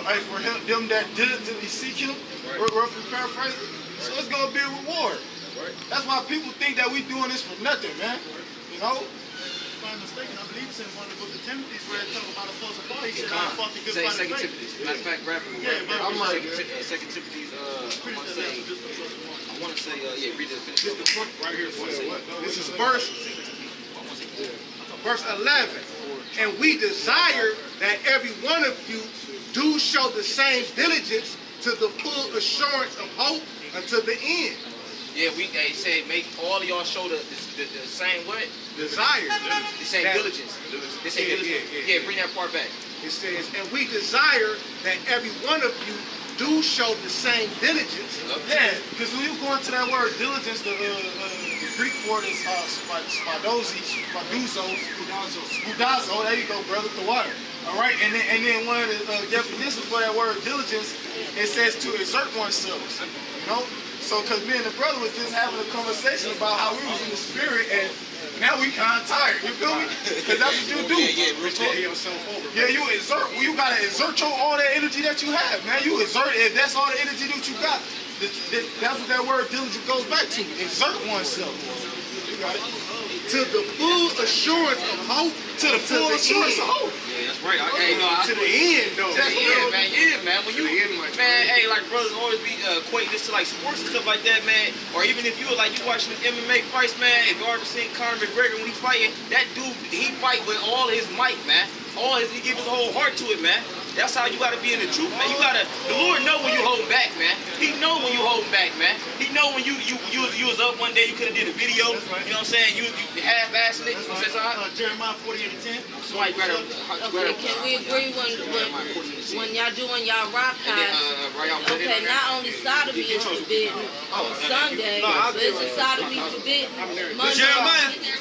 Hey, for them that diligently seek him, roughly paraphrase, so it's gonna be a reward. That's why people think that we doing this for nothing, man. You know? If I'm mistaken, I believe it's in one of the book of Timothy where it talks about a close of Paul. He said, I fought the good fight of faith. Matter of fact, grab it. Yeah, I'm right. Second Timothy's, I want to say, read this. This is the book right here. This is verse 11. And we desire that every one of you do show the same diligence to the full assurance of hope until the end. Yeah, they said make all of y'all show the same what? Desire. The same diligence. They say diligence. Yeah, bring that part back. It says, and we desire that every one of you do show the same diligence. Yeah, because when you go into that word diligence, the Greek word is spadozo. There you go, brother, the water. All right, and then one of the definitions for that word diligence, it says to exert oneself. You know, so because me and the brother was just having a conversation about how we was in the spirit, and now we kind of tired. You feel me? Because that's what you do. Yeah, you exert. You gotta exert all that energy that you have, man. You exert. If that's all the energy that you got, that's what that word diligence goes back to. Exert oneself. You got it. To the full assurance of hope. To the full assurance of hope. Yeah, that's right. To the end, though. To the end, man. Yeah, man. When you, man, hey, like brothers always be equating this to like sports and stuff like that, man. Or even if you were like you watching the MMA fights, man. If you ever seen Conor McGregor when he fighting, that dude, he fight with all his might, man. He give his whole heart to it, man. That's how you gotta be in the truth, man. The Lord know when you holding back, man. He know when you holding back, man. He know when you was up one day, you could have did a video, you know what I'm saying? You half-assing it. Jeremiah 48:10. Somebody grab Can we agree when y'all doing y'all rock high? Okay, not only sodomy is forbidden on Sunday, but it's a sodomy forbidden Monday,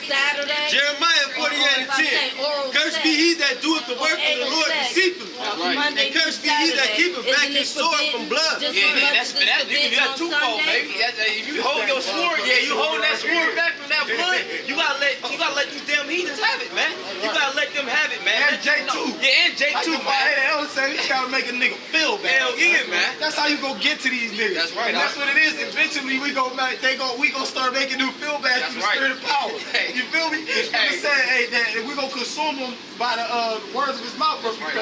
Saturday. Jeremiah 48:10. Cursed be he that doeth the work of the Lord deceitfully. Monday, and cursed be he that keepeth back his sword from blood. Yeah, you can do that twofold, baby. If you hold your sword, you hold that sword back from that blood. You gotta let these damn heathens have it, man. You gotta let them have it, man. And J2. Yeah, and J2, man. Hey, I was saying, you gotta make a nigga feel bad. Hell yeah, man. That's how you gonna get to these niggas. That's right. And that's what it is. Eventually, we gonna start making them feel bad through the spirit of power. You feel me? Hey, saying, that we gonna consume them by the words of his mouth. That's right.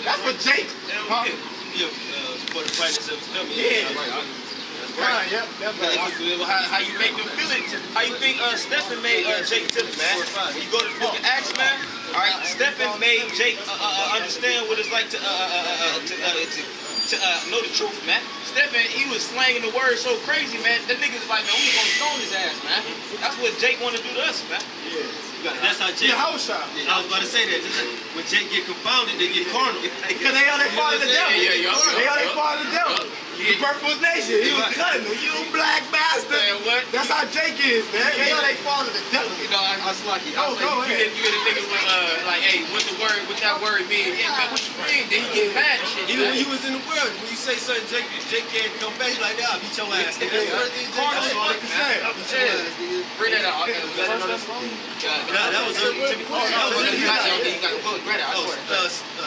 That's what Jake. For the fight that's coming. Yeah. Right. Yep. How you make them feel it? How you think Stephen made Jake Tibbs, man? You go to the book of Acts, man. All right, Stephen made Jake understand what it's like to know the truth, man. Stephen, he was slanging the word so crazy, man. The niggas like, man, we gonna stone his ass, man. That's what Jake wanted to do to us, man. Yeah. That's how Jake. I was about to say that. When Jake get confounded, they get carnal. Because they are their father the devil. They are their father the devil. The birth of nation. He was cutting them. You black bastard. Man, what? That's how Jake is, man. They are their father the devil. You know, I was lucky. I was like, you get the niggas with like, hey, what that word mean? Yeah, man, what you mean? Then he get mad and shit. Even when he was in the world, when you say something, Jake can't come back like that. I'll beat your ass. That's all they can say. Bring that out. That was Timothy.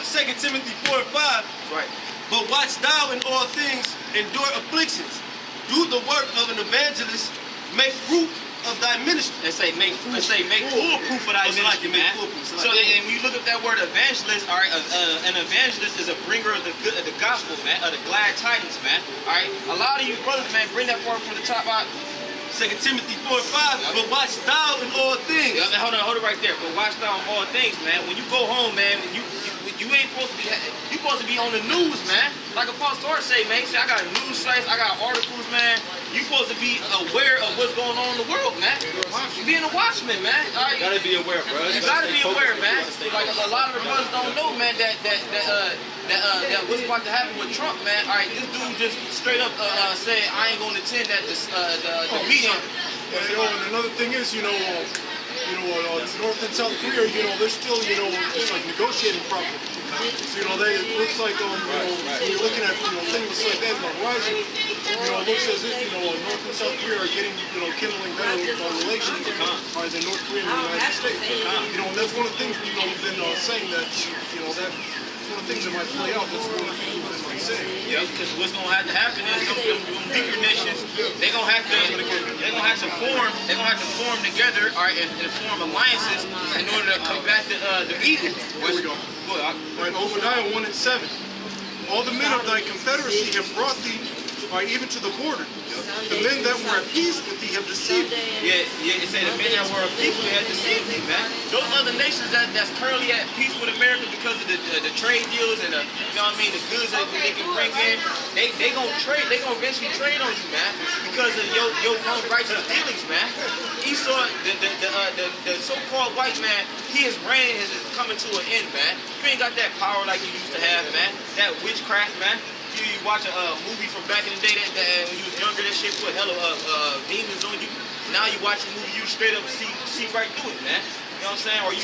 Second Timothy 4:5. Right. But watch thou in all things, endure afflictions, do the work of an evangelist, make proof of thy ministry. Let's say make full proof of thy ministry, man. So and when you look at that word evangelist, all right, an evangelist is a bringer of the gospel, man, of the glad tidings, man. All right, a lot of you brothers, man, bring that part from the top out. 2 Timothy 4:5. But watch thou in all things. Hold it right there. But watch thou in all things, man. When you go home, man, you ain't supposed to be on the news, man. Like Apostle Art say, man. See, I got news sites, I got articles, man. You supposed to be aware of what's going on in the world, man. Being a watchman, man. All right? You gotta be aware, bro. You gotta be aware, man. Like a lot of the brothers don't know, man, that what's about to happen with Trump, man. All right, this dude just straight up said I ain't gonna attend the meeting. And another thing is, North and South Korea, they're still, just like negotiating properly. So, it looks like, when you're looking at, things like that on the horizon, it looks as if, North and South Korea are getting, kindling better relations than North Korea and the United States. And that's one of the things, we've been saying that, one of the things that might play out. That's what they might say. Yeah, because what's gonna have to happen is them weaker nations, they're gonna have to form together, all right, and form alliances in order to combat the evil. Here we go. Right, Obadiah 1:7. All the men of thy confederacy have brought thee, right, even to the border. The men that were at peace with thee have deceived thee. Yeah, it said the men that were at peace with had deceived thee, man. Those other nations that's currently at peace with America because of the trade deals and the the goods that they can bring in, they gonna eventually trade on you, man, because of your unrighteous dealings, man. Esau, the so-called white man, his reign is coming to an end, man. You ain't got that power like you used to have, man. That witchcraft, man. You watch a movie from back in the day that when you was younger, that shit put hella demons on you. Now you watch a movie, you straight up see right through it, man. You know what I'm saying? Or you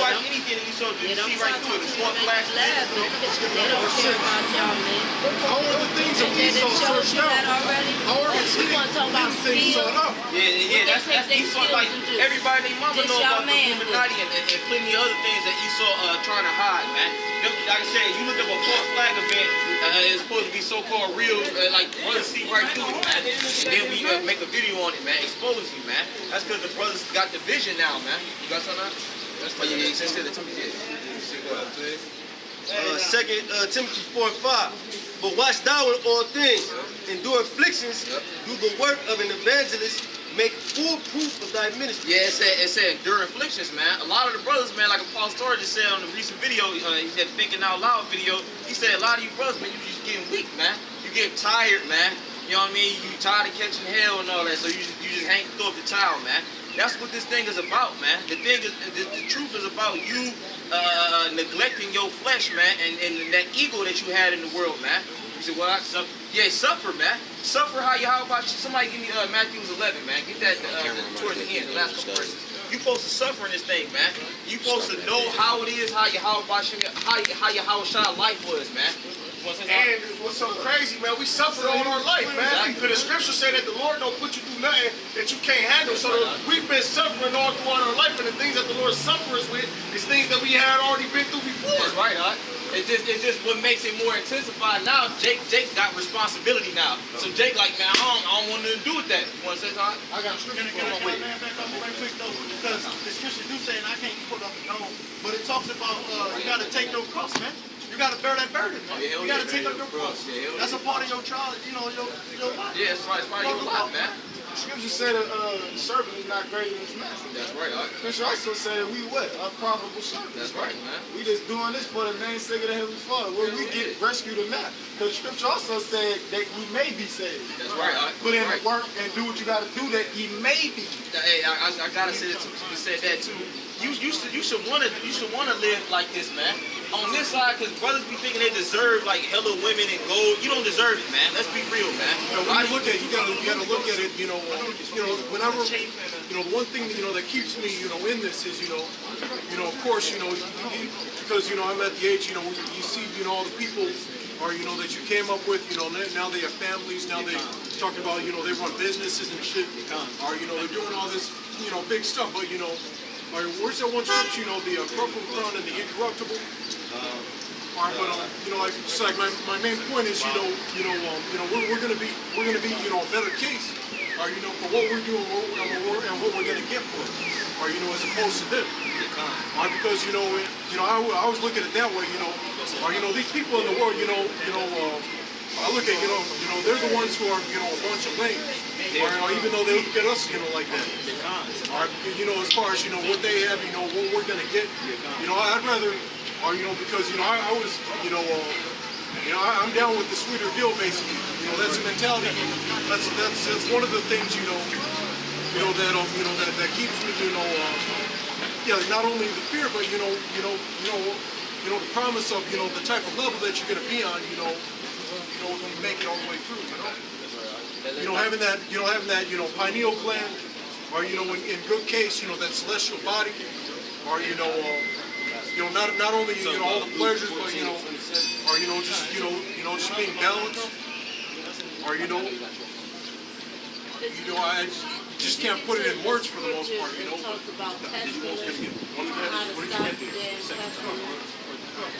watch anything that you saw, you see right through it. The smart flash. They don't care about y'all, man. How are the things that we saw searched out? How are the things sought out? Yeah, that's Esau. Like everybody, their mama know about the Illuminati and plenty of other things that Esau trying to hide, man. Like I said, you look up a false flag event, it's supposed to be so-called real, like brothers see right through it, man. And then we make a video on it, man, expose you, man. That's because the brothers got the vision now, man. You got something? Yeah, he said it to me. 2 Timothy 4:5. But watch thou in all things, endure afflictions, do the work of an evangelist, make full proof of thy ministry. Yeah, it said endure afflictions, man. A lot of the brothers, man, like Apostle Torres just said on the recent video, he said Thinking Out Loud video, he said a lot of you brothers, man, you just getting weak, man. You get tired, man. You know what I mean? You tired of catching hell and all that, so you just hang throw up the towel, man. That's what this thing is about, man. The truth is about you neglecting your flesh, man, and that ego that you had in the world, man. You said, what? Suffer? Yeah, suffer, man. Suffer how about you? Somebody give me Matthew 11, man. Get that towards the end, the last couple verses. You supposed to suffer in this thing, man. You supposed to know how it is, how your life was, man. And what's so crazy, man, we suffer all our life, man. Because the scripture say that the Lord don't put you through nothing that you can't handle. So we've been suffering all throughout our life, and the things that the Lord suffers with is things that we had already been through before. That's right, huh? It's just what makes it more intensified now. Jake got responsibility now. So Jake like, man, I don't want nothing to do with that. You want to say something? I got scripture for my way. Back up right quick though, because the scripture do say, and I can't put up the dome, but it talks about you got to take your cross, man. You got to bear that burden, man. You got to take up your cross. That's a part of your trial, your life. Yeah, it's part of your life, man. The scripture said that the servant is not greater than his master. That's right. Scripture also said that we what? Unprofitable servants. That's right, man. We just doing this for the name's sake of the Heavenly Father. Whether we get rescued or not. Because the scripture also said that we may be saved. That's right. Put in the work and do what you got to do that ye may be. Hey, I gotta say that too. You said that too. You should wanna live like this, man. On this side, because brothers be thinking they deserve like hella women and gold. You don't deserve it, man. Let's be real, man. When you look at it, you gotta look at it. Whenever the one thing that keeps me in this is of course because I'm at the age you see all the people are that you came up with now they have families, now they talking about they run businesses and shit, or they're doing all this big stuff, but where's that one scripture, the corruptible crown and the incorruptible? But like it's like my main point is we're gonna be a better case, for what we're doing and what we're gonna get for it, as opposed to them. Because I was looking at it that way, these people in the world, I look at they're the ones who are a bunch of lames, even though they look at us like that. As far as what they have, what we're gonna get, I'd rather. Because I was, I'm down with the sweeter deal basically. That's the mentality. That's one of the things that keeps me, not only the fear, but the promise of the type of level that you're gonna be on, when you make it all the way through. Having that pineal gland, or in good case, that celestial body, or not only all the pleasures, but or just being balanced, or I just can't put it in words for the most part. Talks about testing, how to stop the 1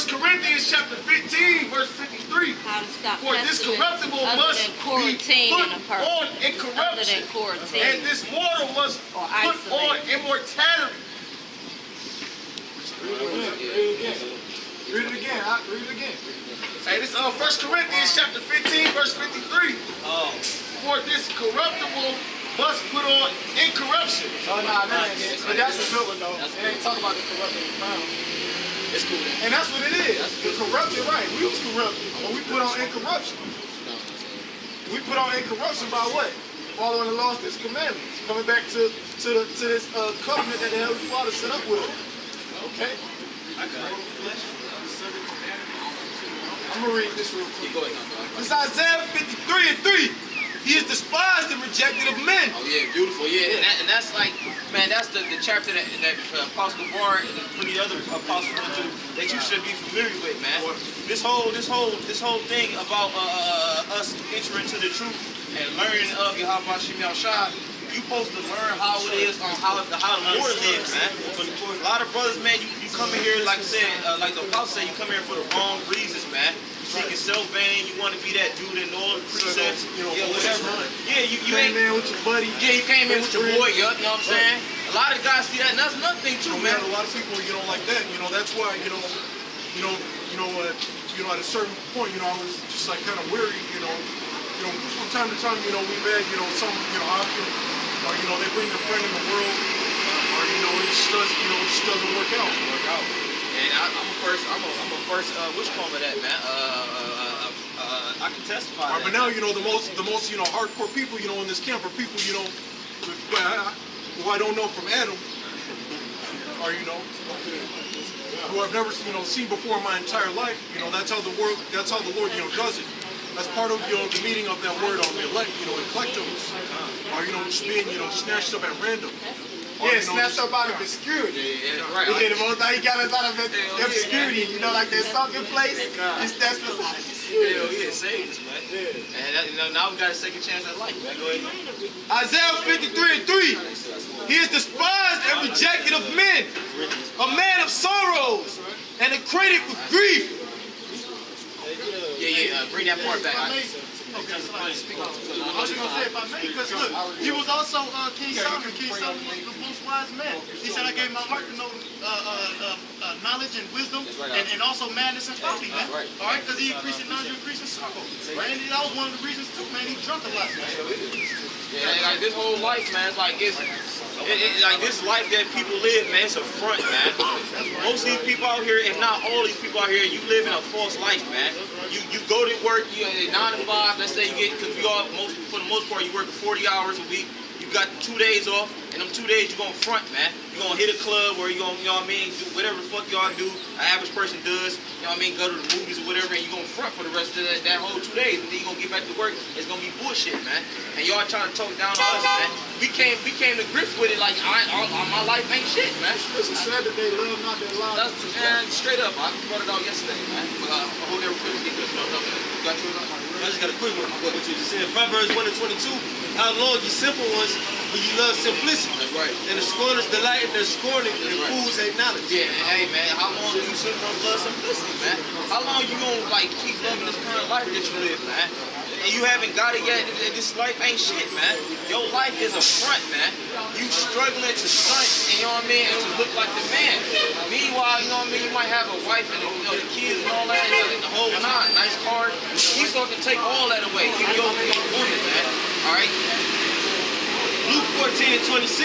Corinthians chapter 15, verse 53. How to stop For this pestilence corruptible other must than be quarantining a put person. on Other incorruption, than quarantine. and this mortal must Or put on isolate. immortality. Read it again. Read it again. Hey, this 1 Corinthians chapter 15, verse 53. For this corruptible must put on incorruption. Oh, nah, but that's a good one, though. It ain't talking about the corruptible crown. It's cool. And that's what it is. The corrupted, right? We was corrupted, but we put on incorruption. We put on incorruption by what? Following the laws, His commandments. Coming back to this covenant that the Heavenly Father set up with us. Okay? I'm going to read this real quick. This is Isaiah 53 and 3. He is despised and rejected of men. Oh yeah, beautiful. Yeah, and that's like, man, that's the chapter that Apostle Bar and the other apostles went through that you should be familiar with, man. This whole thing about us entering into the truth and learning of Yahweh Shem Yahshua. You supposed to learn how it is on how the Lord lives, man. A lot of brothers, man, you come in here, like I said, like the apostle said, you come here for the wrong reasons, man. Seeking self-vain, you want to be that dude in all the precepts, whatever. Yeah, you came in with your buddy. Yeah, you came in with your boy, you know what I'm saying? A lot of guys see that, and that's another thing too, man. A lot of people, like that. That's why, at a certain point, I was just like kind of weary, from time to time, we've had, some, or, they bring a friend in the world, or, it just doesn't work out. And I'm a first, which form of that, man? I can testify. Right, but now, the most, hardcore people, in this camp are people, who I don't know from Adam, or, who I've never, seen before in my entire life. That's how the Lord, does it. That's part of, the meaning of that word on the elect, eclectos, or, just being, snatched up at random. Yeah, snatched up out of obscurity. Yeah, right. The most He got us out of obscurity. Like that sunken place. He snatched us out of obscurity. Hell yeah, saved us, man. And now we got a second chance at life, man. Go ahead. Isaiah 53 and 3. He is despised and rejected of men, a man of sorrows, and acquainted with grief. Yeah, bring that part back. Okay, so I was just going to say, if I may, because look, he was also King Solomon. King Solomon was the most wise man. He said, I gave my heart to know knowledge and wisdom, and also madness and folly, man. All right, because he increased in knowledge, increased in sorrow. Right? And that was one of the reasons, too, man. He drunk a lot, man. Yeah, like this whole life, man, it's like like this life that people live, man, it's a front, man. Most of these people out here, if not all these people out here, you live in a false life, man. You go to work, you 9 to 5, let's say you get, because for the most part, you work 40 hours a week. You got 2 days off, and them 2 days you're gonna front, man. You're gonna hit a club, or you're gonna, do whatever the fuck y'all do, an average person does, go to the movies or whatever, and you're gonna front for the rest of that whole 2 days, and then you're gonna get back to work. It's gonna be bullshit, man. And y'all trying to talk down on us, man. We came to grips with it like my life ain't shit, man. It's sad that they live, not their lives. Man, straight up, I brought it out yesterday, man. I hold that real quick. Got you I just got a quick one. What you just said. Proverbs 1 and 22. How long you simple ones when you love simplicity. That's right. And the scorners delight in their scorning, and the fools hate knowledge. Yeah, hey man, how long do you sit on love simplicity, man? How long you gonna keep loving this current life that you live, man? And you haven't got it yet, and this life ain't shit, man. Your life is a front, man. You struggling to stunt, and and to look like the man. Meanwhile, you might have a wife and the kids and all that, and the whole nine, nice car. He's going to take all that away. You're a woman, man. All right? Luke 14 and 26.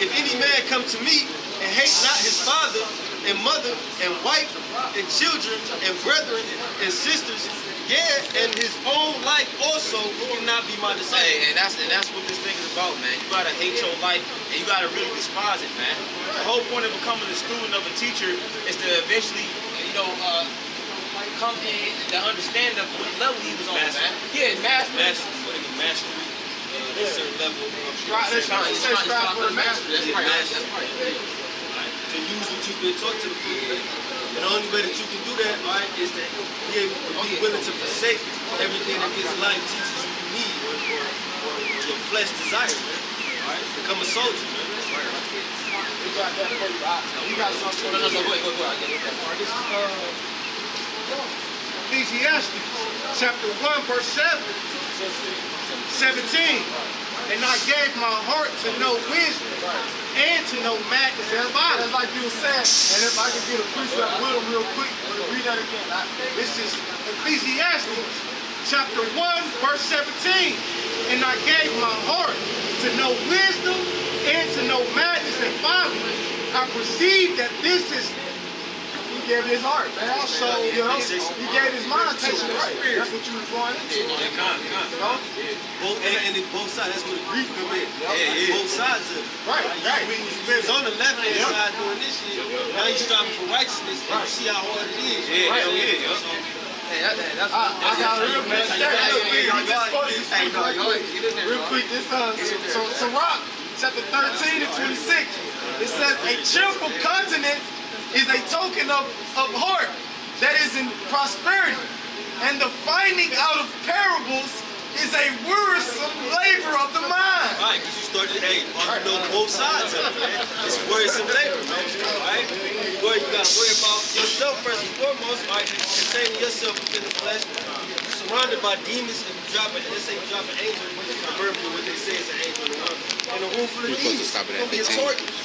If any man come to me and hate not his father and mother and wife and children and brethren and sisters, and his own life also, who cannot be my disciple. Hey, and that's what this thing is about, man. You gotta hate your life, and you gotta really despise it, man. The whole point of becoming a student of a teacher is to eventually, come in the understanding of what level he was on, man. Yeah, mastery. A certain level of strive for the mastery. That's right. To use what you've been taught to the full. And the only way that you can do that, right, is to be able to be willing to forsake everything that this life teaches you need or your flesh desires, man. All right? Become a soldier, man. That's right. got that for you. You got something. No, go ahead. I get that part. This is Ecclesiastes, chapter 1, verse 17. And I gave my heart to know wisdom and to know madness and folly. That's like you were saying. And if I could get a precept with them real quick, read that again. This is Ecclesiastes, chapter 1, verse 17. And I gave my heart to know wisdom and to know madness and folly. I perceive that this is. He gave his heart, man. Also, you know, he gave his mind to it. Right. That's what you was going into. You know? And both sides, that's where the grief come in. Both sides of it. Right. You was on the left hand side doing this shit. Now you striving for righteousness, and you see how hard it is. I got a real man. Real quick, this so Rock, chapter 13 and 26. It says a cheerful continent is a token of heart that is in prosperity, and the finding out of parables is a wearisome labor of the mind. Right, because you started, you know both sides of it, man. It's wearisome labor, man. Right? Where you gotta worry about yourself first and foremost, right? Containing yourself within the flesh. You're surrounded by demons. If you drop it, let's say you drop an angel, proverbially what they say is an angel in a room full of demons. It's gonna be a torture.